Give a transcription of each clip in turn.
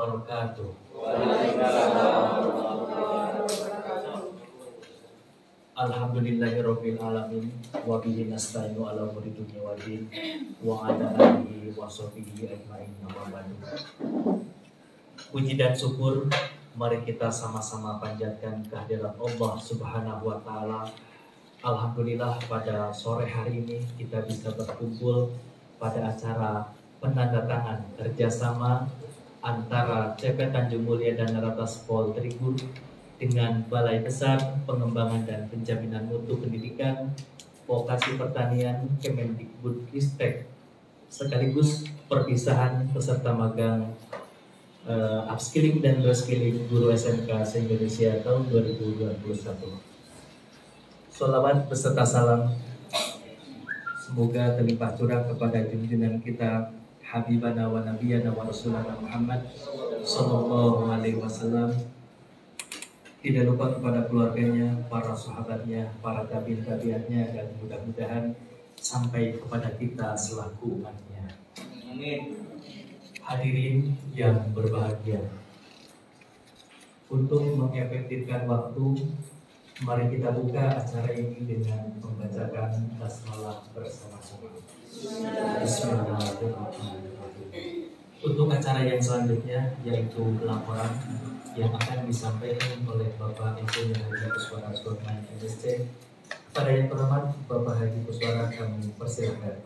wabarakatuh. Alhamdulillahirabbil alamin wa bihi nasta'inu ala umuri dunya waddin wa ala alihi wa sahbihi ajmain amma ba'du. Puji dan syukur mari kita sama-sama panjatkan kehadirat Allah Subhanahu wa taala. Alhamdulillah pada sore hari ini kita bisa berkumpul pada acara penandatangan kerjasama antara CP Tanjung Mulia dan Naratas Pol Tribun dengan Balai Besar Pengembangan dan Penjaminan Mutu Pendidikan Vokasi Pertanian Kemendikbudristek, sekaligus perpisahan peserta magang upskilling dan reskilling guru SMK se-Indonesia tahun 2021. Sholawat beserta salam semoga terlimpah curah kepada junjungan kita Habibana wa Nabiyana wa Rasulana Muhammad Sallallahu Alaihi Wasallam. Tidak lupa kepada keluarganya, para sahabatnya, para tabi'in-tabi'atnya, dan mudah-mudahan sampai kepada kita selaku umatnya. Amin. Hadirin yang berbahagia, untuk mengefektifkan waktu, mari kita buka acara ini dengan membacakan basmalah bersama-sama. Bismillahirrahmanirrahim. Untuk acara yang selanjutnya yaitu laporan yang akan disampaikan oleh Bapak Insinyur Haji Kuswara Surman MSc. Pada yang terhormat Bapak Haji Kuswara, kami persilakan.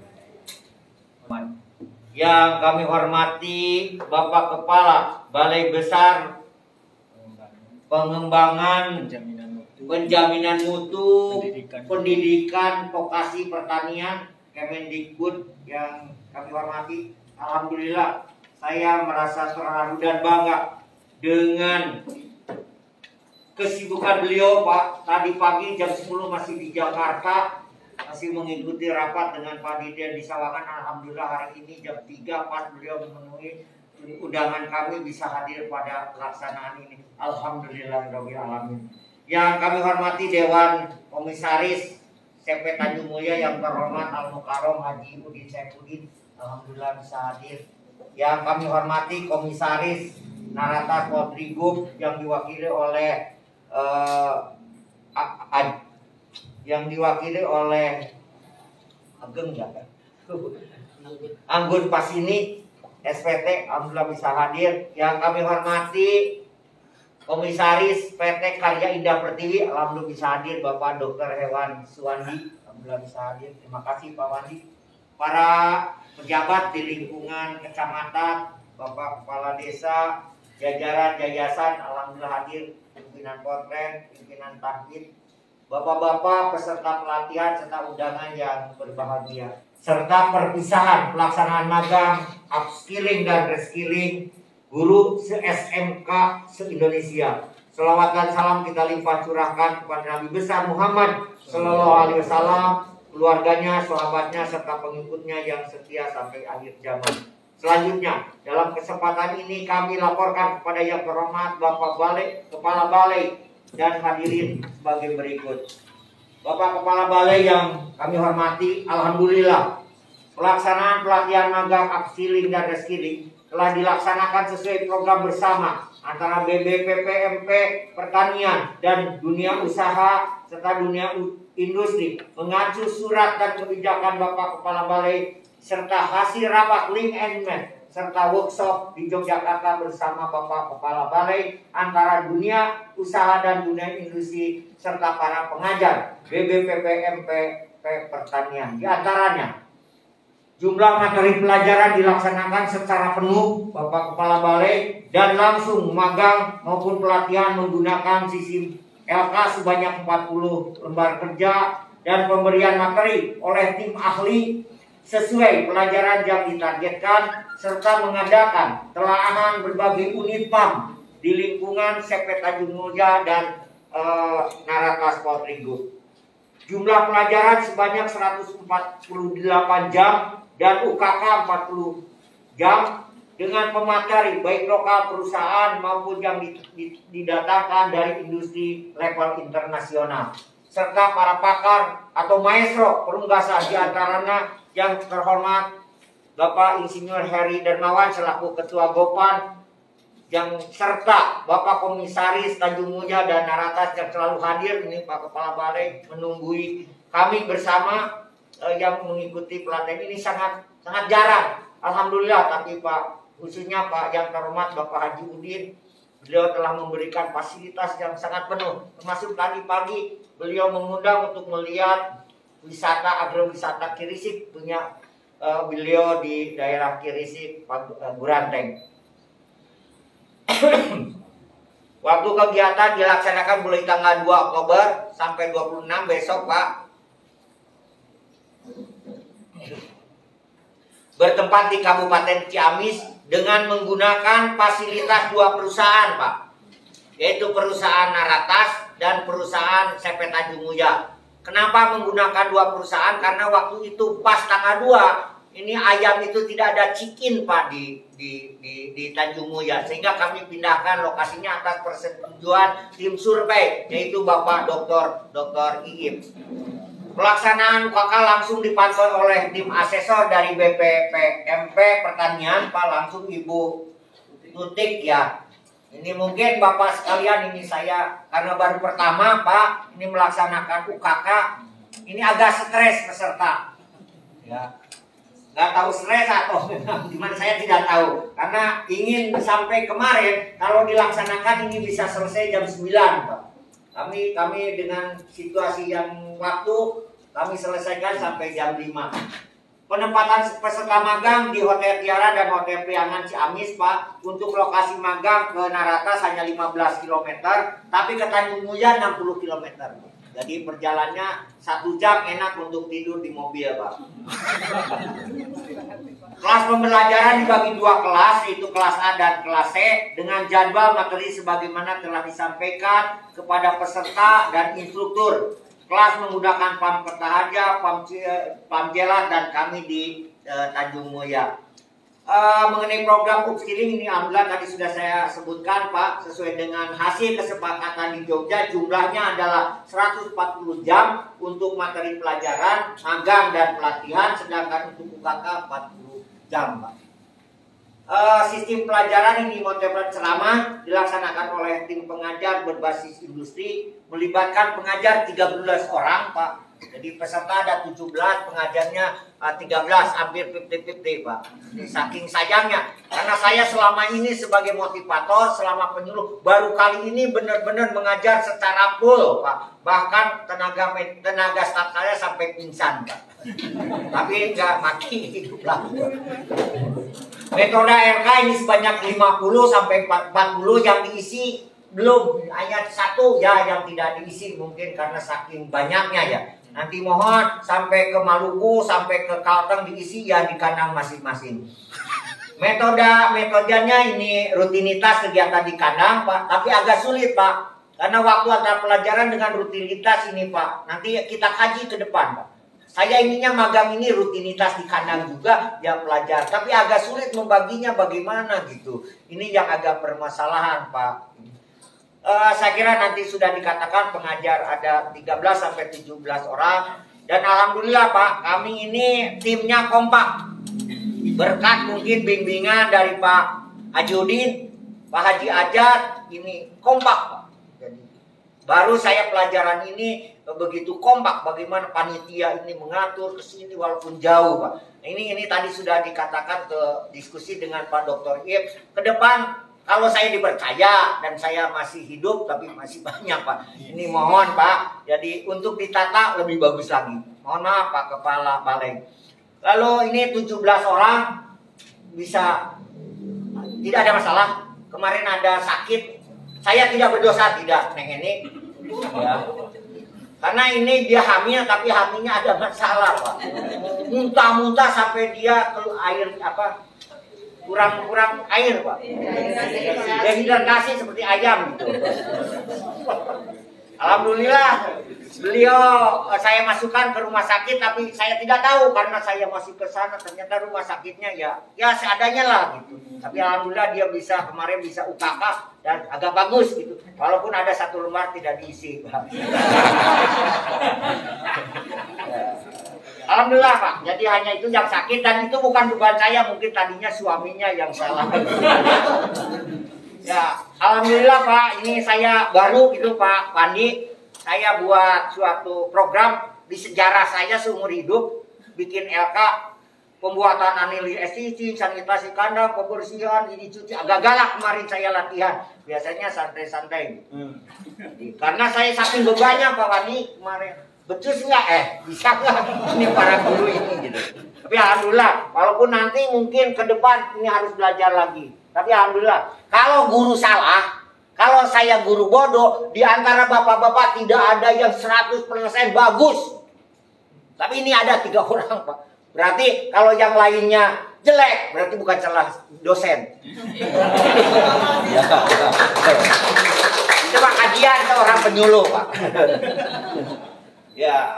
Yang kami hormati Bapak Kepala Balai Besar Pengembangan Penjaminan Mutu Pendidikan Vokasi Pertanian Kemendikbud yang kami hormati, alhamdulillah saya merasa terharu dan bangga dengan kesibukan beliau, Pak. Tadi pagi jam 10 masih di Jakarta, masih mengikuti rapat dengan Pak Dirjen di Sawangan. Alhamdulillah hari ini jam 3 pas beliau memenuhi undangan kami bisa hadir pada pelaksanaan ini. Alhamdulillahirabbil alamin. Yang kami hormati Dewan Komisaris CP Tanjung Mulia yang terhormat Al-Mukarram Haji Udin Saifuddin, alhamdulillah bisa hadir. Yang kami hormati Komisaris Naratas Pol Tribun yang diwakili oleh Anggun Pasini SPT, alhamdulillah bisa hadir. Yang kami hormati Komisaris PT Karya Indah Pertiwi, alhamdulillah bisa hadir Bapak Dr. Hewan Suwandi, alhamdulillah bisa hadir. Terima kasih Pak Wandi. Para pejabat di lingkungan kecamatan, Bapak Kepala Desa, jajaran yayasan, alhamdulillah hadir. Pimpinan Portren, pimpinan Tahbid, Bapak-bapak peserta pelatihan serta undangan yang berbahagia, serta perpisahan pelaksanaan magang, upskilling dan reskilling guru se-SMK se-Indonesia. Selawat dan salam kita limpah curahkan kepada Nabi besar Muhammad Sallallahu Alaihi Wasallam, keluarganya, sahabatnya, serta pengikutnya yang setia sampai akhir zaman. Selanjutnya, dalam kesempatan ini kami laporkan kepada yang terhormat Bapak Kepala Balai dan hadirin sebagai berikut. Bapak Kepala Balai yang kami hormati, alhamdulillah pelaksanaan pelatihan magang, upskilling dan reskilling telah dilaksanakan sesuai program bersama antara BBPPMP Pertanian dan dunia usaha serta dunia industri, mengacu surat dan kebijakan Bapak Kepala Balai serta hasil rapat link and match serta workshop di Yogyakarta bersama Bapak Kepala Balai antara dunia usaha dan dunia industri serta para pengajar BBPPMP Pertanian. Di antaranya jumlah materi pelajaran dilaksanakan secara penuh Bapak Kepala Balai dan langsung magang maupun pelatihan menggunakan sistem LK sebanyak 40 lembar kerja dan pemberian materi oleh tim ahli sesuai pelajaran yang ditargetkan serta mengadakan telaahan berbagai unit PAM di lingkungan CP Tanjung Mulia dan Naratas Pol Tribun. Jumlah pelajaran sebanyak 148 jam dan UKK 40 jam dengan pemateri baik lokal perusahaan maupun yang didatangkan dari industri level internasional serta para pakar atau maestro perunggasan, di antaranya yang terhormat Bapak Insinyur Heri Darmawan selaku Ketua Gopan yang serta Bapak Komisaris Tanjung Muja dan Naratas yang selalu hadir, ini Pak Kepala Balai menunggui kami bersama yang mengikuti pelatihan ini sangat jarang. Alhamdulillah, tapi Pak, khususnya Pak yang terhormat Bapak Haji Udin, beliau telah memberikan fasilitas yang sangat penuh. Termasuk tadi pagi beliau mengundang untuk melihat wisata agrowisata Kirisik punya beliau di daerah Kirisik, Buranteng. Waktu kegiatan dilaksanakan mulai tanggal 2 Oktober sampai 26 besok, Pak. Bertempat di Kabupaten Ciamis dengan menggunakan fasilitas 2 perusahaan, Pak. Yaitu perusahaan Naratas dan perusahaan CP Tanjung Muja. Kenapa menggunakan 2 perusahaan? Karena waktu itu pas tanggal 2 ini ayam itu tidak ada chicken, Pak, di Tanjung Muja, sehingga kami pindahkan lokasinya atas persetujuan tim survei, yaitu Bapak Dr. Iip. Pelaksanaan UKK langsung dipantau oleh tim asesor dari BPPMP Pertanian, Pak, langsung Ibu Tutik ya. Ini mungkin Bapak sekalian, ini saya karena baru pertama, Pak, ini melaksanakan UKK, ini agak stres peserta. Ya. Nggak tahu stres atau gimana, saya tidak tahu, karena ingin sampai kemarin kalau dilaksanakan ini bisa selesai jam 9, Pak. Kami dengan situasi yang waktu kami selesaikan sampai jam 5. Penempatan peserta magang di Hotel Tiara dan Hotel Priangan Ciamis, Pak. Untuk lokasi magang ke Naratas hanya 15 km, tapi ke Tanjung Muja 60 km. Jadi perjalannya 1 jam, enak untuk tidur di mobil, Pak. Kelas pembelajaran dibagi 2 kelas, yaitu kelas A dan kelas C, dengan jadwal materi sebagaimana telah disampaikan kepada peserta dan instruktur. Kelas menggunakan PAM Kertaharja, PAM Jelat, dan kami di Tanjung Muja. Mengenai program upskilling ini, alhamdulillah tadi sudah saya sebutkan, Pak, sesuai dengan hasil kesepakatan di Jogja, jumlahnya adalah 140 jam untuk materi pelajaran, magang dan pelatihan, sedangkan untuk UKK 40 jam, Pak. Sistem pelajaran ini modelnya ceramah dilaksanakan oleh tim pengajar berbasis industri, melibatkan pengajar 13 orang, Pak. Jadi peserta ada 17, pengajarnya 13, hampir 50-50, Pak. Ini saking sayangnya, karena saya selama ini sebagai motivator, selama penyuluh, baru kali ini benar-benar mengajar secara full, Pak. Bahkan tenaga staf saya sampai pingsan, Pak. Tapi nggak mati, hidup lagi. Metode RK ini sebanyak 50 sampai 40 yang diisi belum ayat 1 ya, yang tidak diisi mungkin karena saking banyaknya ya. Nanti mohon sampai ke Maluku, sampai ke Kalteng diisi ya di kandang masing-masing. Metodenya ini rutinitas kegiatan di kandang, Pak, tapi agak sulit, Pak. Karena waktu antara pelajaran dengan rutinitas ini, Pak, nanti kita kaji ke depan, Pak. Saya ininya magang ini rutinitas di kandang juga ya pelajar, tapi agak sulit membaginya bagaimana gitu. Ini yang agak permasalahan, Pak. Saya kira nanti sudah dikatakan pengajar ada 13 sampai 17 orang. Dan alhamdulillah, Pak, kami ini timnya kompak. Berkat mungkin bimbingan dari Pak Haji Udin, Pak Haji Ajat, ini kompak, Pak. Jadi, baru saya pelajaran ini begitu kompak bagaimana panitia ini mengatur ke sini walaupun jauh, Pak. Ini tadi sudah dikatakan ke diskusi dengan Pak Dr. Iip. Ke depan kalau saya dipercaya dan saya masih hidup, tapi masih banyak, Pak. Ini mohon, Pak, jadi untuk ditata lebih bagus lagi. Mohon maaf, Pak Kepala Balai. Lalu ini 17 orang bisa, tidak ada masalah. Kemarin ada sakit, saya tidak berdosa, tidak, Neng ini. Ya. Karena ini dia hamil, tapi hamilnya ada masalah, Pak. Muntah-muntah sampai dia ke air apa? Kurang air, Pak. Dehidrasi seperti ayam gitu. Alhamdulillah beliau saya masukkan ke rumah sakit, tapi saya tidak tahu karena saya masih ke sana, ternyata rumah sakitnya ya seadanya lah gitu. Tapi alhamdulillah dia kemarin bisa UKK dan agak bagus gitu. Walaupun ada 1 lembar tidak diisi, Pak. Alhamdulillah, Pak. Jadi hanya itu yang sakit dan itu bukan beban saya, mungkin tadinya suaminya yang salah. Ya, alhamdulillah Pak, ini saya baru gitu Pak Pandi, saya buat suatu program di sejarah saya seumur hidup, bikin LK, pembuatan analisis, sanitasi kandang, pembersihan, ini cuci, agak galak kemarin saya latihan, biasanya santai-santai. Karena saya saking bebannya Pak Pandi kemarin, betul nggak? Bisa nggak ini para guru ini gitu. Tapi alhamdulillah, walaupun nanti mungkin ke depan ini harus belajar lagi. Tapi alhamdulillah, kalau guru salah, kalau saya guru bodoh, di antara bapak-bapak tidak ada yang 100% bagus. Tapi ini ada 3 orang, Pak. Berarti kalau yang lainnya jelek, berarti bukan salah dosen. Itu Pak kajian seorang penyuluh, Pak. Ya,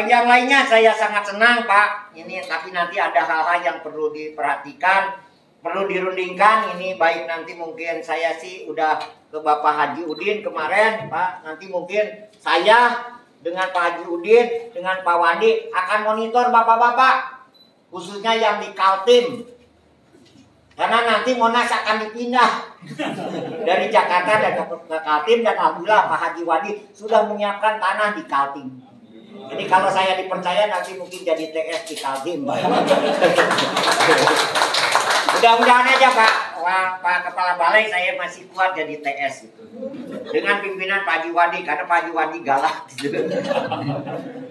yang lainnya saya sangat senang Pak. Ini tapi nanti ada hal-hal yang perlu diperhatikan, perlu dirundingkan. Ini baik nanti mungkin saya sih udah ke Bapak Haji Udin kemarin Pak. Nanti mungkin saya dengan Pak Haji Udin, dengan Pak Wandi akan monitor bapak-bapak, khususnya yang di Kaltim. Karena nanti Monas akan dipindah dari Jakarta dan ke Kaltim, dan alhamdulillah Pak Haji Wandi sudah menyiapkan tanah di Kaltim. Jadi kalau saya dipercaya nanti mungkin jadi TS di Kaltim. Mudah-mudahan aja Pak Kepala Balai saya masih kuat jadi TS itu. Dengan pimpinan Pak Haji Wandi, karena Pak Haji Wandi galak.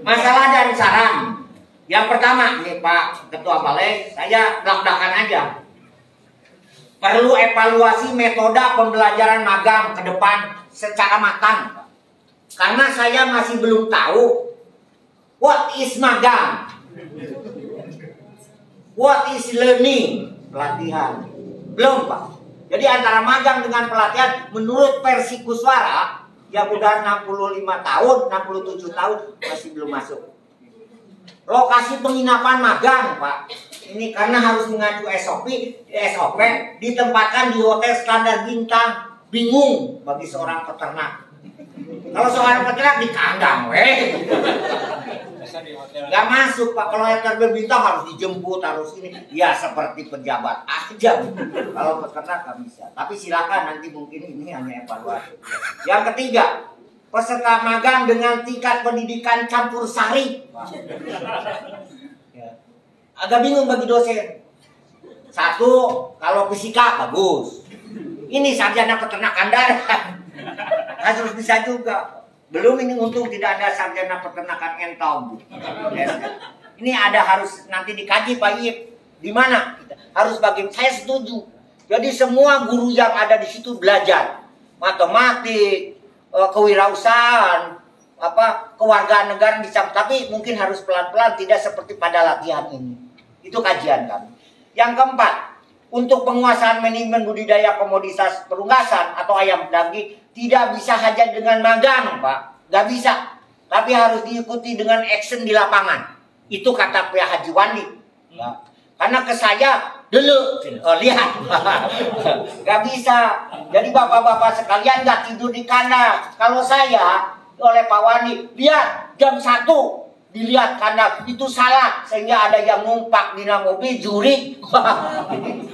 Masalah dan saran. Yang pertama nih Pak Ketua Balai, saya belak-belakan aja. Perlu evaluasi metode pembelajaran magang ke depan secara matang. Karena saya masih belum tahu what is magang, what is learning, pelatihan. Belum Pak. Jadi antara magang dengan pelatihan menurut versi Kuswara yang udah 65 tahun, 67 tahun masih belum masuk. Lokasi penginapan magang Pak, ini karena harus mengacu SOP ditempatkan di hotel standar bintang. Bingung bagi seorang peternak. Kalau seorang peternak di kandang gak masuk Pak. Kalau hotel berbintang harus dijemput, harus ini. Ya seperti pejabat aja. Kalau peternak gak bisa. Tapi silakan nanti mungkin ini hanya evaluasi. Yang ketiga, peserta magang dengan tingkat pendidikan campur sari. Agak bingung bagi dosen. Satu, kalau fisika bagus. Ini sarjana peternakan darat. Harus bisa juga. Belum ini untung tidak ada sarjana peternakan entong. Ini ada harus nanti dikaji Pak Ip. Di mana? Harus bagi saya setuju. Jadi semua guru yang ada di situ belajar matematik, kewirausahaan, kewarganegaraan bisa, tapi mungkin harus pelan-pelan, tidak seperti pada latihan ini. Itu kajian kami. Yang keempat, untuk penguasaan manajemen budidaya komoditas perunggasan atau ayam daging tidak bisa hanya dengan magang, Pak. Gak bisa. Tapi harus diikuti dengan action di lapangan. Itu kata Pak Haji Wandi. Ya. Karena ke saya dulu, lihat. Gak bisa. Jadi bapak-bapak sekalian gak tidur di kandang. Kalau saya oleh Pak Wandi, lihat jam 1 dilihat kandang itu salah, sehingga ada yang numpak mobil juri.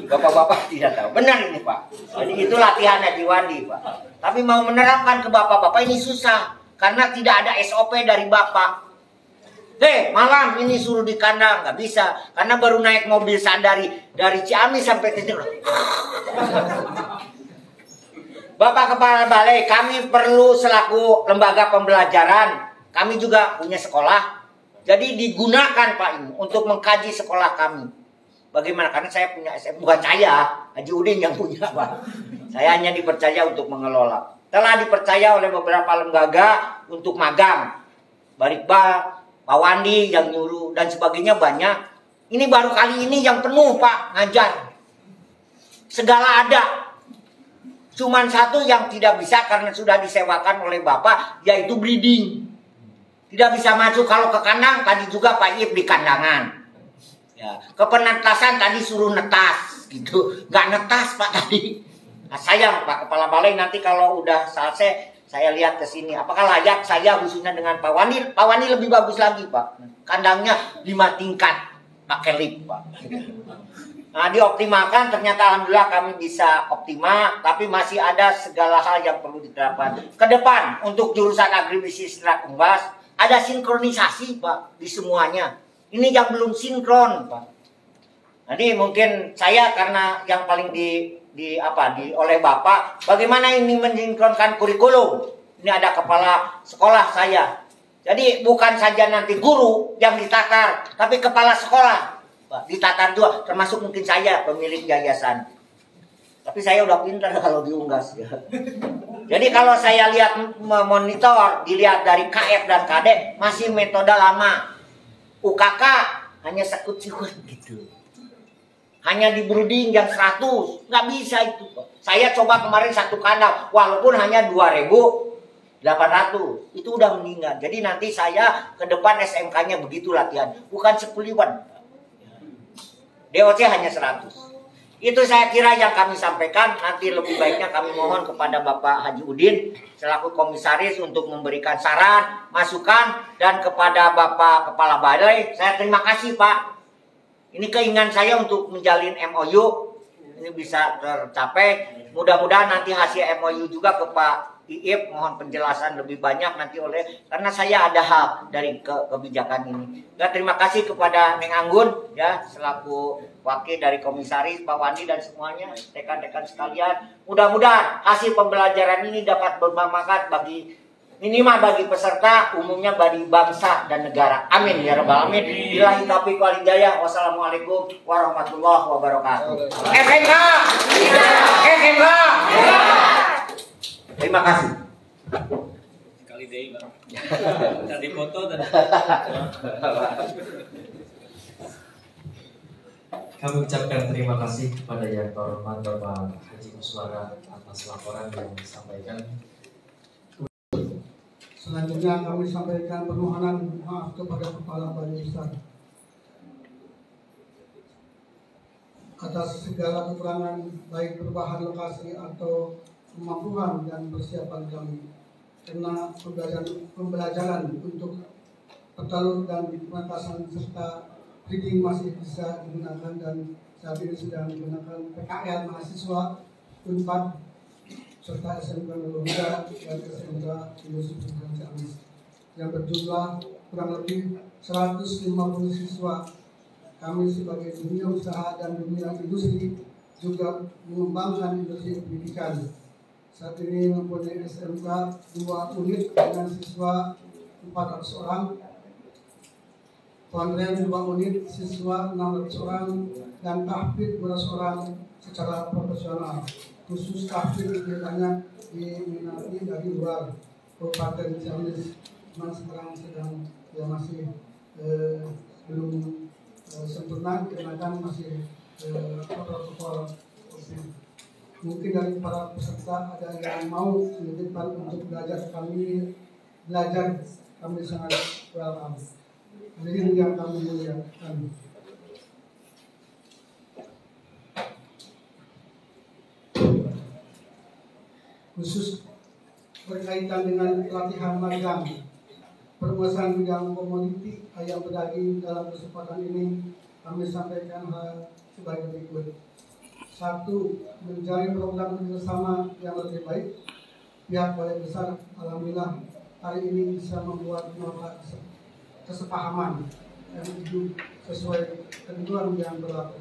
Bapak-bapak tidak tahu. Benar ini Pak. Jadi itu latihan Haji Wandi Pak. Tapi mau menerapkan ke bapak-bapak ini susah. Karena tidak ada SOP dari bapak. Malam ini suruh di kandang. Nggak bisa. Karena baru naik mobil sandari dari Ciamis sampai ke sini. Bapak Kepala Balai, kami perlu selaku lembaga pembelajaran. Kami juga punya sekolah. Jadi digunakan Pak ini untuk mengkaji sekolah kami. Bagaimana? Karena saya punya SM, bukan saya, Haji Udin yang punya Pak. Saya hanya dipercaya untuk mengelola. Telah dipercaya oleh beberapa lembaga untuk magang. Barikba, Pak Wandi yang nyuruh dan sebagainya banyak. Ini baru kali ini yang penuh Pak ngajar. Segala ada. Cuman satu yang tidak bisa karena sudah disewakan oleh Bapak, yaitu breeding. Tidak bisa maju kalau ke kandang, tadi juga Pak Ip di kandangan. Ya, ke penetasan tadi suruh netas gitu. Nggak netas Pak tadi. Nah, sayang Pak Kepala Balai, nanti kalau udah selesai saya lihat ke sini. Apakah layak saya khususnya dengan Pak Wandi? Pak Wandi lebih bagus lagi Pak. Kandangnya 5 tingkat pakai lift Pak. Nah, dioptimalkan, ternyata alhamdulillah kami bisa optimal, tapi masih ada segala hal yang perlu diterapkan. Ke depan, untuk jurusan agribisnis Serat Umbas, ada sinkronisasi Pak, di semuanya. Ini yang belum sinkron Pak. Jadi mungkin saya karena yang paling oleh Bapak, bagaimana ini mensinkronkan kurikulum. Ini ada kepala sekolah saya. Jadi bukan saja nanti guru yang ditakar, tapi kepala sekolah ditatar juga, termasuk mungkin saya pemilik yayasan. Tapi saya udah pintar kalau diunggas ya. Jadi kalau saya lihat memonitor, dilihat dari KF dan KD masih metode lama. UKK hanya sekut-sekut gitu. Hanya di brooding yang 100, nggak bisa itu Pak. Saya coba kemarin 1 kandang, walaupun hanya 2.800, itu udah meninggal. Jadi nanti saya ke depan SMK-nya begitu latihan, bukan 10-an. DOC hanya 100. Itu saya kira yang kami sampaikan. Nanti lebih baiknya kami mohon kepada Bapak Haji Udin selaku komisaris untuk memberikan saran, masukan, dan kepada Bapak Kepala Balai, saya terima kasih Pak. Ini keinginan saya untuk menjalin MOU, ini bisa tercapai. Mudah-mudahan nanti hasil MOU juga ke Pak Iip, mohon penjelasan lebih banyak nanti karena saya ada hak dari kebijakan ini. Dan terima kasih kepada Neng Anggun ya selaku wakil dari komisaris, Pak Wandi dan semuanya, rekan-rekan sekalian. Mudah-mudahan hasil pembelajaran ini dapat bermanfaat bagi minimal bagi peserta, umumnya bagi bangsa dan negara. Amin ya rabbal alamin. Billahi taufiq wal hidayah. Wassalamualaikum warahmatullahi wabarakatuh. SMK. SMK. Terima kasih. Kali deh, Bang. Tadi foto dan Kami ucapkan terima kasih kepada yang terhormat Bapak Haji Muswara atas laporan yang disampaikan. Selanjutnya kami sampaikan permohonan maaf kepada Kepala Balai Besar atas segala kekurangan baik perubahan lokasi atau kemampuan dan persiapan kami, karena pembelajaran untuk petalur dan pementasan serta breeding masih bisa digunakan, dan saat ini sedang digunakan PKL mahasiswa UNPAD serta SMK Nurul-Huda dan SMK Yusuf Ciamis yang berjumlah kurang lebih 150 siswa. Kami sebagai dunia usaha dan dunia industri juga mengembangkan industri pendidikan. Saat ini mempunyai SMK 2 unit dengan siswa 400 orang, Pondren 2 unit siswa 600 orang, dan tahfidz 200 orang secara profesional. Khusus tahfidz biasanya diminati dari luar Kabupaten Ciamis, cuman sekarang sedang masih belum sempurna dikarenakan masih protokol. Mungkin dari para peserta ada yang mau menitipkan untuk belajar, kami sangat welcome. Hadirin yang kami muliakan, khusus berkaitan dengan pelatihan magang perluasan bidang komoditi ayam pedaging, dalam kesempatan ini kami sampaikan hal sebagai berikut. 1. Menjalin program kerjasama yang lebih baik. Pihak Balai Besar alhamdulillah hari ini bisa membuat nota kesepahaman yang hidup sesuai ketentuan yang berlaku,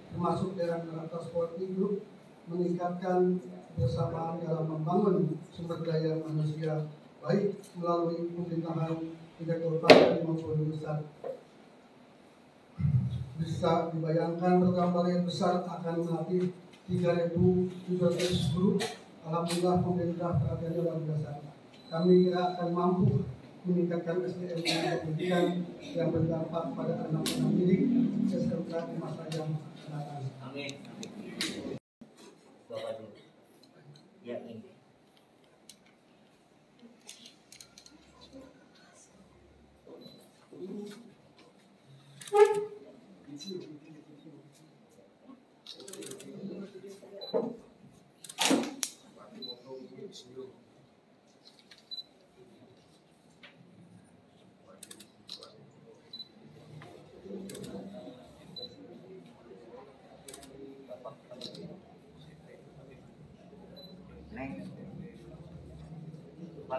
termasuk dengan transporti grup meningkatkan kebersamaan dalam membangun sumber daya manusia baik melalui pemerintahan tingkat kabupaten maupun pusat. Bisa dibayangkan program Balai Besar akan melatih 3.700 guru. Alhamdulillah pemerintah perhatiannya luar biasa. Kami kira akan mampu meningkatkan SDM pendidikan yang berdampak pada anak-anak didik SMK di masa yang akan datang. Amin. Bapak dulu. Ya ini.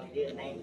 Dia naik.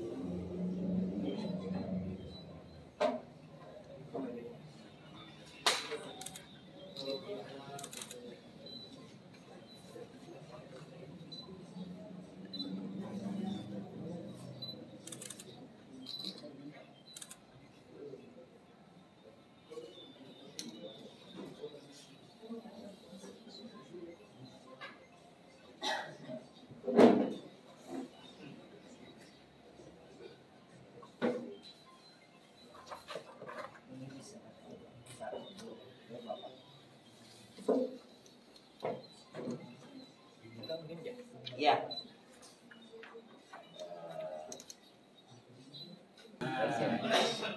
Iya.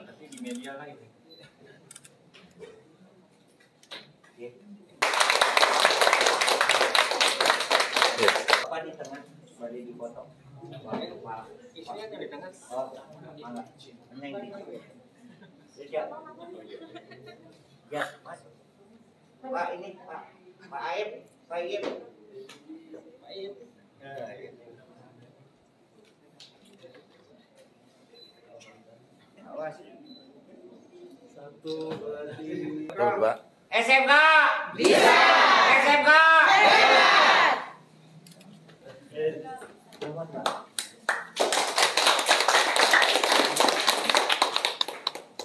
Nanti di media lain. Apa di tengah? Boleh dipotong. Isinya di tengah. Oh, mana? Neng di. Siap. Ya, Mas. Pak ini Pak Aib, Pak Aib. Baik. Awas. 1, 2, 3. Coba. SMK bisa. SMK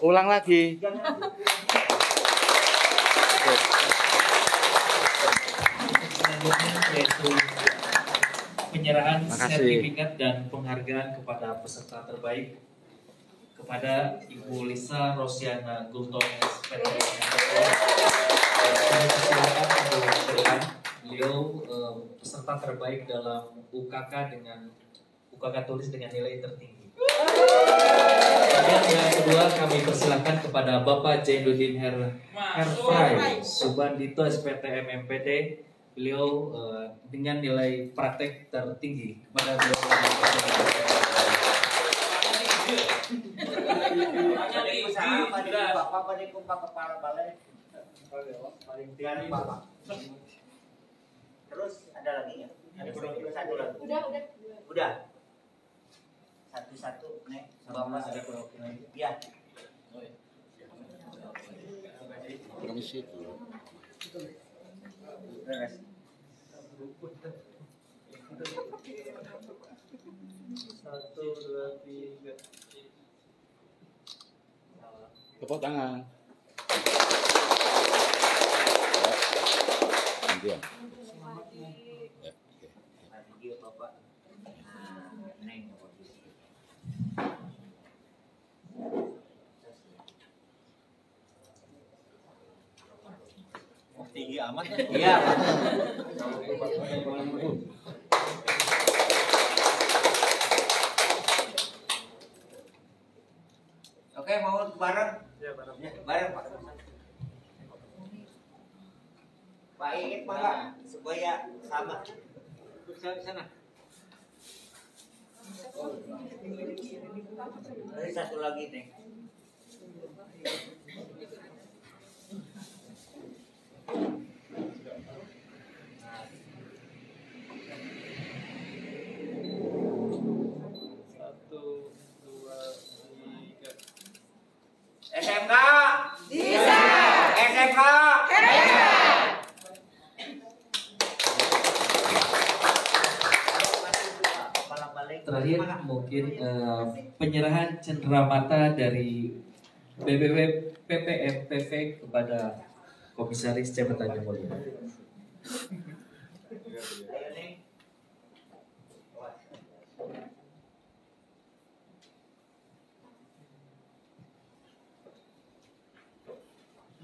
Ulang lagi. Selanjutnya yaitu penyerahan Makasih. sertifikat dan penghargaan kepada peserta terbaik kepada Ibu Lisa Rosiana Gultom SPT. Kami persilakan untuk berikan beliau peserta terbaik dalam UKK dengan UKK tulis dengan nilai tertinggi. Kemudian yang kedua kami persilakan kepada Bapak Jainuddin Herfray Subandito SPT MMPD. Beliau dengan nilai praktek tertinggi kepada beliau. Bapak pada kumpak kepala balai paling tinggi Bapak. Terus ada lagi ya? Ada satu lagi. Udah. Satu-satu nih. Bapak ada perwakilan. Iya. Permisi. Beres. Satu, dua, tiga. Tepuk tangan. Ya. Ya, oke. Video Bapak. Nah, neng. Tinggi amat. Iya. Oke, mau bareng? Ya, bareng. Ya, bareng Pak. Pak Iit Pak, supaya sama. Di sana. Ada satu lagi nih. Satu, dua, tiga. SMK bisa. SMK Terakhir mungkin penyerahan cenderamata dari BBW PPMPV kepada Komisaris Jabatan yang Mulia. Ayo nih.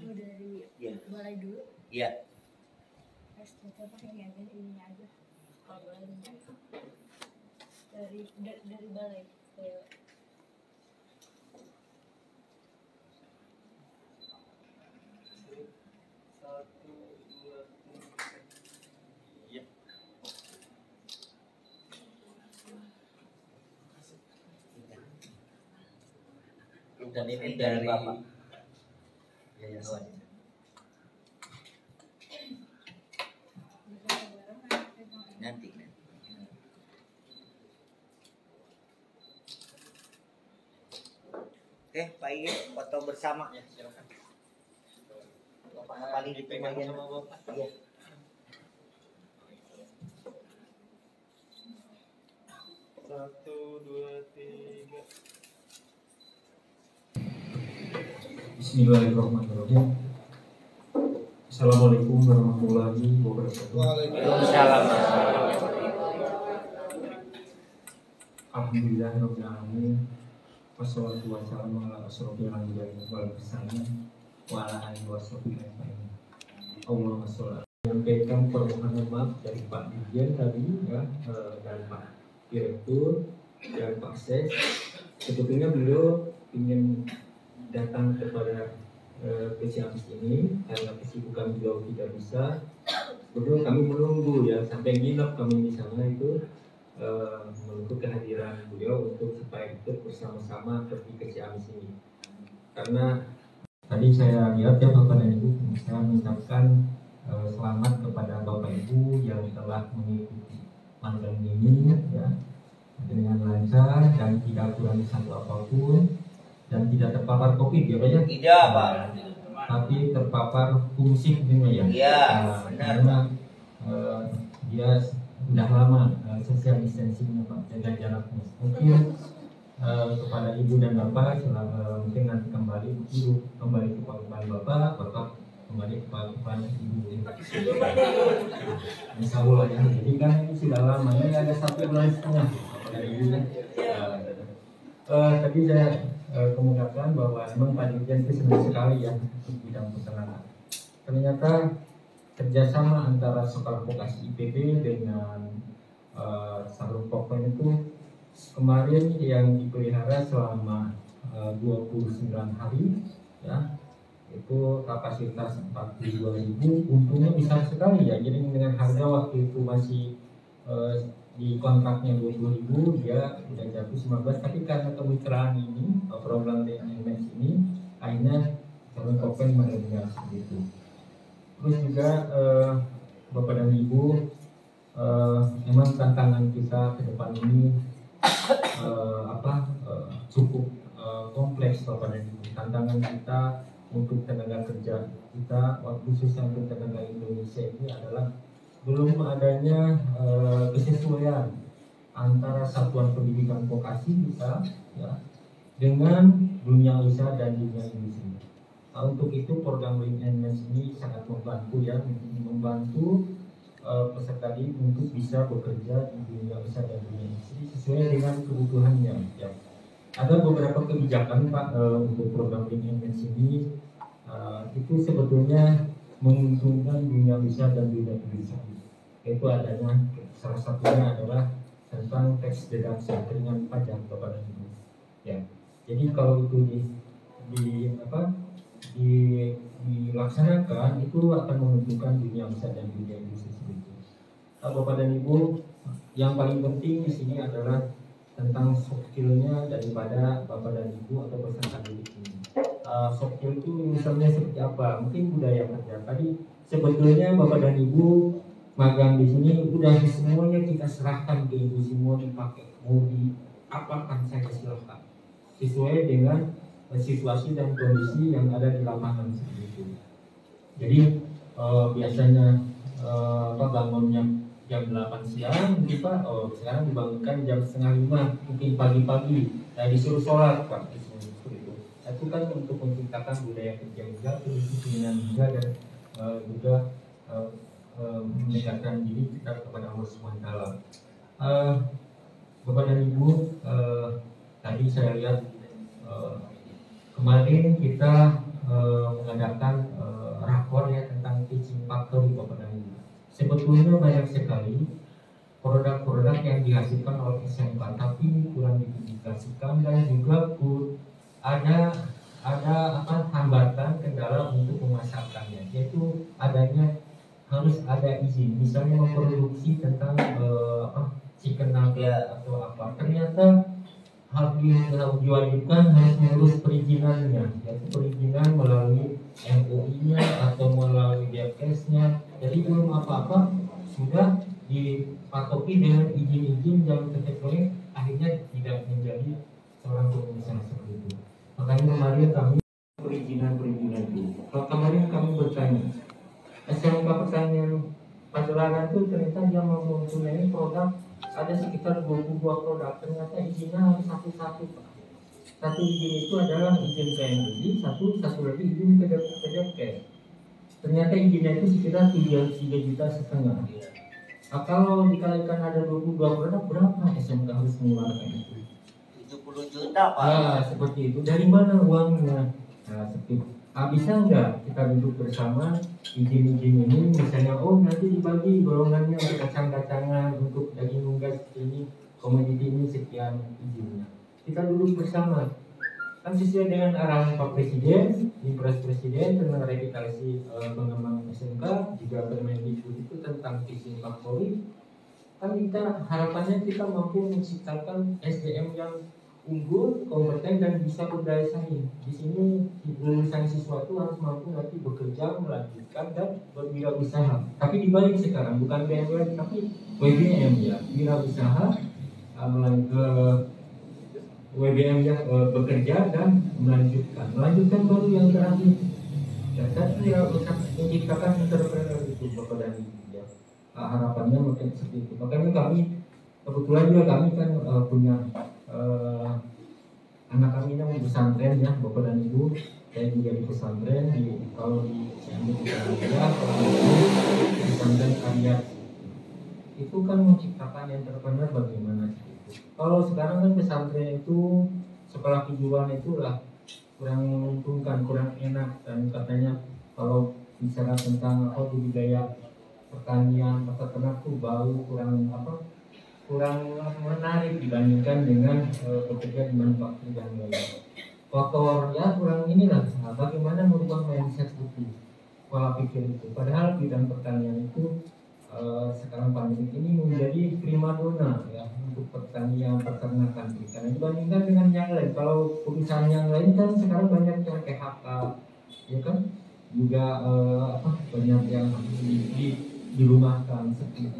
Dari Iya. balai dulu. Iya. SPT pakai ini aja. Kalau boleh dari balai ke Satu, dua, tiga. Iya. Dan ini dari Bapak. yayasan. Nanti. Oke, Pak Iin, foto bersama. Ya, silakan. Paling Dipegang dipegang. sama Bapak. Iya. Satu, dua, tiga. Bismillahirrahmanirrahim. Assalamualaikum warahmatullahi wabarakatuh. Waalaikumsalam. Alhamdulillahirabbil alamin. Wassalatu wassalamu ala asyrofil anbiya'i wal mursalin wa ala alihi washabihi ajmain. Allahumma sholli. Menyampaikan permohonan maaf dari Pak Dirjen tadi ya, dan Pak Direktur dan Pak Ses. Sebetulnya beliau ingin datang kepada ke Ciamis ini karena kesibukan beliau tidak bisa. Sebetulnya kami menunggu ya sampai nginep kami di sana itu menunggu kehadiran beliau untuk supaya ikut bersama-sama pergi ke Ciamis ini. Karena tadi saya lihat ya Bapak dan Ibu, saya mengucapkan selamat kepada Bapak Ibu yang telah mengikuti magang ini ya dengan lancar dan tidak kurang satu apapun dan tidak terpapar COVID ya Pak ya? Tidak, Pak. Tapi terpapar fungsi ini ya? Iya, benar. Karena dia sudah lama social distancing Pak, jaga jaraknya. Mungkin kepada Ibu dan Bapak mungkin nanti kembali Ibu kembali ke pangkuan Bapak kembali ke pangkuan Ibu. Insya Allah ya. Jadi kan ini sudah lama, ini ada 1,5 bulan dari Ibu. Tadi saya kemukakan bahwa memang Pak Dirjen itu senang sekali ya di bidang peternakan. Ternyata kerjasama antara sekolah vokasi IPB dengan Sarung Pokpen itu kemarin yang dipelihara selama 29 hari ya, itu kapasitas 42.000, untungnya besar sekali ya. Jadi dengan harga waktu itu masih di kontraknya 20.000, dia udah jatuh 15, tapi karena kemitraan ini program DNMS ini akhirnya Sarung Pokpen mendengar seperti itu. Terus juga Bapak dan Ibu, memang tantangan kita ke depan ini cukup kompleks Bapak dan Ibu. Tantangan kita untuk tenaga kerja kita, khususnya untuk tenaga Indonesia ini adalah belum adanya kesesuaian antara satuan pendidikan vokasi kita ya dengan dunia usaha dan dunia industri. Nah, untuk itu program NMS ini sangat membantu ya, membantu peserta didik untuk bisa bekerja di dunia usaha dan dunia industri sesuai dengan kebutuhannya ya. Ada beberapa kebijakan Pak untuk program NMS ini itu sebetulnya menguntungkan dunia usaha dan dunia industri. Itu adanya salah satunya adalah tentang tax deduction, keringanan pajak Bapak dan Ibu ya. Jadi kalau itu dilaksanakan itu akan menguntungkan dunia usaha dan dunia industri seperti itu. Bapak dan Ibu, yang paling penting di sini adalah tentang soft skill-nya daripada Bapak dan Ibu atau peserta didik ini. Soft skill itu misalnya seperti apa? Mungkin budaya kerja. Tadi sebetulnya Bapak dan Ibu magang di sini udah semuanya kita serahkan ke Ibu, semua dipakai. Mau diapakan saya silahkan sesuai dengan situasi dan kondisi yang ada di lapangan seperti itu. Jadi biasanya bangunnya jam 8 siang, mungkin Pak sekarang dibangunkan jam setengah 5, mungkin pagi-pagi, disuruh sholat Pak seperti itu. Itu kan untuk menciptakan budaya kerja juga, kedisiplinan juga, dan juga mendekatkan diri kita kepada Allah SWT. Bapak dan Ibu, tadi saya lihat kemarin kita mengadakan rakor ya tentang teaching factory Bapak dan Ibu. Sebetulnya banyak sekali produk-produk yang dihasilkan oleh SMK tapi kurang dipublikasikan, dan juga ada hambatan kendala untuk memasarkannya, yaitu adanya harus ada izin, misalnya memproduksi tentang chicken nugget atau apa. Ternyata harus diwajibkan harus mengurus perizinannya, yaitu perizinan melalui MUI-nya atau melalui Depkes-nya. Jadi belum apa-apa sudah dipatoki dengan izin-izin yang terkecuali, akhirnya tidak menjadi seorang pengusaha seperti itu. Makanya yang kemarin kami perizinan itu. Kalau kemarin kami bertanya, SMK pertanian Padalarang itu ternyata dia mempunyai produk ada sekitar 22 produk, ternyata izinnya harus satu-satu Pak. Satu izin itu adalah izin PNBI, satu lagi izin PDP. Ternyata izinnya itu sekitar 3,5 juta. Nah, kalau dikalikan ada 22 produk, berapa SMK harus mengeluarkan itu? 70 juta Pak. Nah, seperti itu. Dari mana uangnya? Nah, seperti itu. Bisa nggak kita duduk bersama izin-izin ini, misalnya nanti dibagi golongannya untuk kacang-kacangan, untuk daging unggas ini, komoditi ini sekian izinnya. Kita duduk bersama. Kan sesuai dengan arahan Pak Presiden, Impres Presiden tentang revitalisasi pengembangan SMK, juga Permendikbud itu tentang visi Kapolri. Kan kita harapannya kita mampu menciptakan SDM yang unggul, kompeten dan bisa berdaya saing. Di sini lulusan siswa itu harus mampu nanti bekerja, melanjutkan dan berwirausaha. Tapi dibalik sekarang bukan BMW tapi WBM ya, wirausaha WBM yang bekerja dan melanjutkan baru yang terakhir. Ya, tapi ya menciptakan entrepreneur itu Bapak dan Ibu ya. Harapannya mungkin seperti itu. Makanya kami kebetulan juga kami kan punya anak kami yang di pesantren ya Bapak dan Ibu. Saya juga di pesantren kalau di Cianjur ya, kalau di pesantren karya itu kan menciptakan entrepreneur bagaimana? Kalau sekarang kan pesantren itu sekolah kejuruan itu lah kurang menguntungkan, kurang enak, dan katanya kalau bicara tentang budidaya pertanian peternak tuh bau kurang menarik dibandingkan dengan bekerja di manufaktur yang lain. Faktor ya kurang inilah. Nah, bagaimana merubah mindset itu, pola pikir itu. Padahal bidang pertanian itu sekarang pandemi ini menjadi primadona ya untuk pertanian peternakan karena dibandingkan dengan yang lain. Kalau perusahaan yang lain kan sekarang banyak yang PHK ya kan, juga banyak yang dirumahkan seperti itu.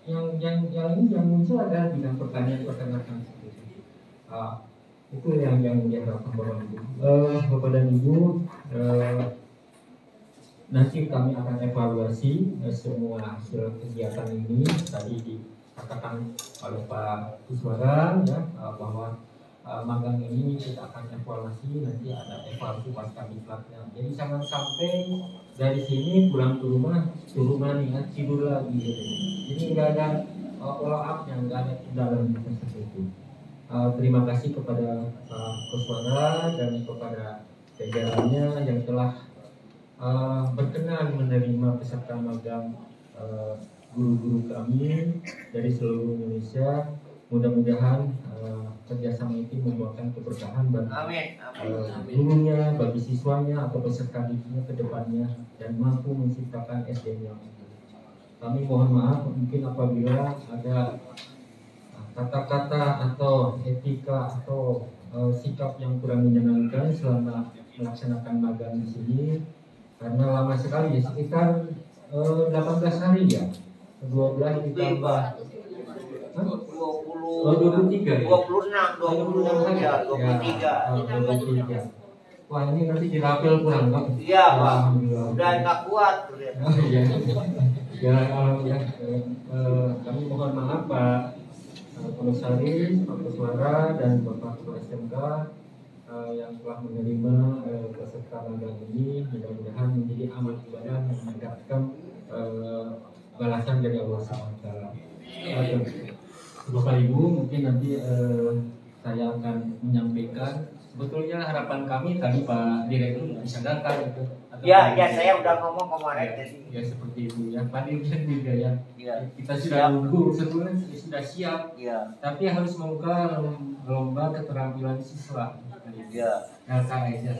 Yang muncul adalah bidang pertanian peternakan seperti itu. Itu yang diharapkan Bapak dan Ibu. Nanti kami akan evaluasi semua hasil kegiatan ini. Tadi dikatakan oleh Pak Kuswara ya bahwa magang ini kita akan evaluasi, nanti ada evaluasi pasca diklatnya. Jadi jangan sampai dari sini pulang ke rumah tidur lagi gitu. Jadi nggak ada follow up yang nggak ada dalam seperti itu. Terima kasih kepada Pak Kuswara dan kepada jajarannya yang telah berkenan menerima peserta magang guru-guru kami dari seluruh Indonesia. Mudah-mudahan kerjasama itu membuahkan keberkahan bagi gurunya, bagi siswanya atau peserta didiknya ke depannya dan mampu menciptakan SDM yang unggul. Kami mohon maaf mungkin apabila ada kata-kata atau etika atau sikap yang kurang menyenangkan selama melaksanakan magang di sini. Karena lama sekali ya, sekitar 18 hari ya, 12 ditambah 23 ya? 26 ya, 23. Wah ini nanti dirapel kurang kan? Iya Pak, udah nggak kuat. Ya, kami mohon maaf Pak Komisaris, Pak Kuswara dan Bapak Ketua SMK yang telah menerima peserta magang ini. Mudah-mudahan menjadi amal ibadah yang mendapatkan balasan dari Allah SWT. Bapak Ibu, mungkin nanti saya akan menyampaikan. Sebetulnya harapan kami tadi Pak Direktur bisa datang gitu. Ya, saya udah ngomong kemarin jadi. Ya seperti itu ya. Pak Dirjen juga ya. Kita siap. sudah nunggu sebulan sudah siap. Ya. Tapi harus membuka lomba keterampilan siswa. Ya. LKS ya.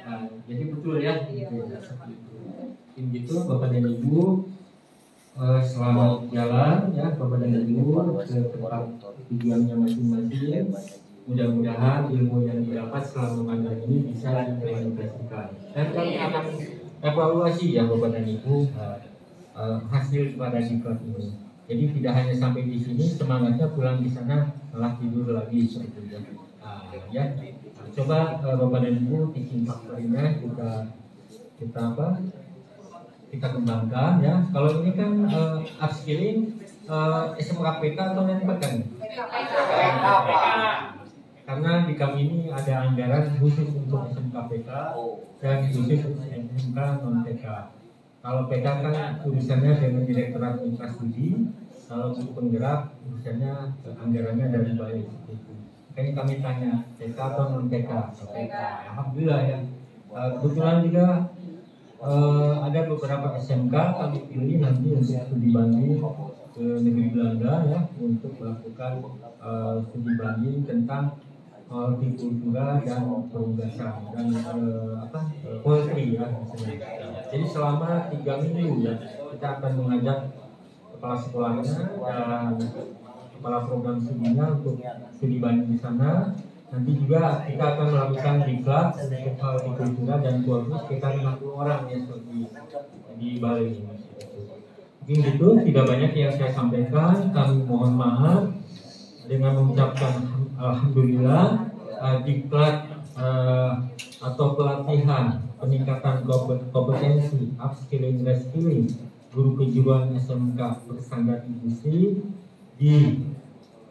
Nah, jadi betul ya. Gitu, ya seperti itu. Mungkin gitu Bapak dan Ibu. Selamat jalan ya Bapak dan Ibu ke tempat tujuannya masing-masing. Mudah-mudahan ilmu yang didapat selama magang ini bisa diimplementasikan. Dan kami akan evaluasi ya Bapak dan Ibu hasil pada diklat ini. Jadi tidak hanya sampai di sini, semangatnya pulang di sana malah tidur lagi seperti itu. Ya, coba Bapak dan Ibu teaching factory-nya kita kembangkan ya. Kalau ini kan upskilling SMKPK atau non-PK nih? Karena di kami ini ada anggaran khusus untuk SMKPK dan khusus untuk SMK non-PK. Kalau PK kan urusannya dengan Direktorat Mitra Studi, kalau untuk penggerak urusannya anggarannya dari Balai Eksekutif. Makanya kami tanya PK atau non-PK? PK. Alhamdulillah ya. Kebetulan juga ada beberapa SMK kami pilih nanti untuk studi banding ke negeri Belanda ya, untuk melakukan studi banding tentang hortikultura dan perugasan dan poultry ya misalnya. Jadi selama 3 minggu ya kita akan mengajak kepala sekolahnya dan kepala program studinya untuk studi banding di sana. Nanti juga kita akan melakukan diklat untuk hortikultura dan poultry sekitar 50 orang ya di Bali ini. Mungkin gitu, tidak banyak yang saya sampaikan. Kami mohon maaf dengan mengucapkan alhamdulillah. Diklat atau pelatihan peningkatan kompetensi upskilling reskilling guru kejuruan SMK berstandar industri di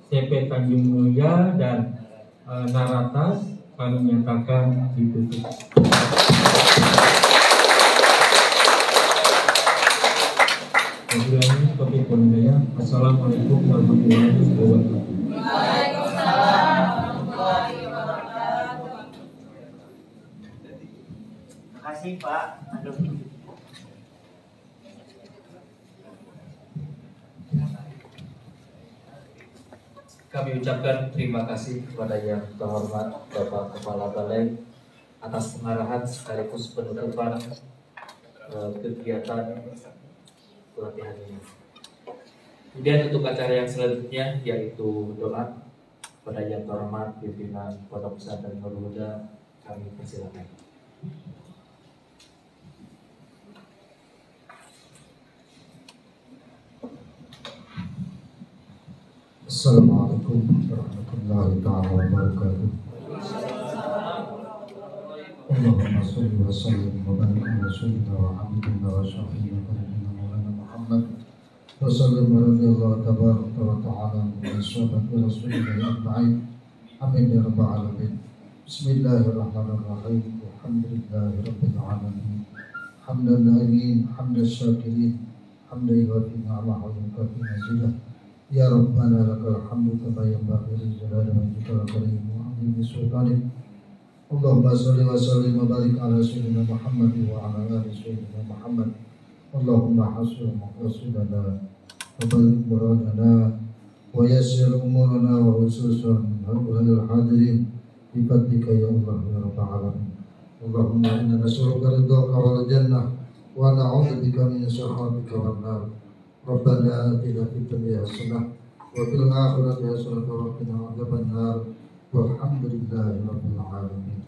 CP Tanjung Mulia dan Naratas kami nyatakan ditutup. Assalamualaikum warahmatullahi wabarakatuh. Terima kasih Pak. Kami ucapkan terima kasih kepada yang terhormat Bapak Kepala Balai atas pengarahan sekaligus penutupan kegiatan pelatihan ini. Kemudian untuk acara yang selanjutnya yaitu doa pada yang terhormat pimpinan Pondok Pesantren Nurul Huda, kami persilakan. Assalamualaikum warahmatullahi wabarakatuh. Allahumma sholli wa sallim wa barik ala sayyidina wa habibina wa syafi'ina Maulana Muhammad wa sallam radhiyallahu tabaraka wa ta'ala min sahabati Rasulillah ajma'in. Amin ya rabbal alamin. Bismillahirrahmanirrahim. Alhamdulillahi rabbil alamin. Hamdan na'imin, hamdan syakirin, hamdan yuwafi ni'amahu wa yukafi mazidah. Ya Rabbana lakal hamdu kama yanbaghi li jalali wajhika wa karimi wa 'azimi sultanik. Allahumma shalli wa sallim wa barik ala sayyidina Muhammad wa ala ali sayyidina Muhammad. Allahumma hasib maqasidana wa barik muradana wa yassir umurana wa khususan haulal hadirin bi fadlika ya Allah ya rabbal alamin. Allahumma inna nas'aluka ridhaka wal jannah wa na'udzu bika min sakhatika wan nar. Rabbana atina fid dunya hasanah wa fil akhirati hasanah wa qina adzabannar. Walhamdulillahi rabbil alamin.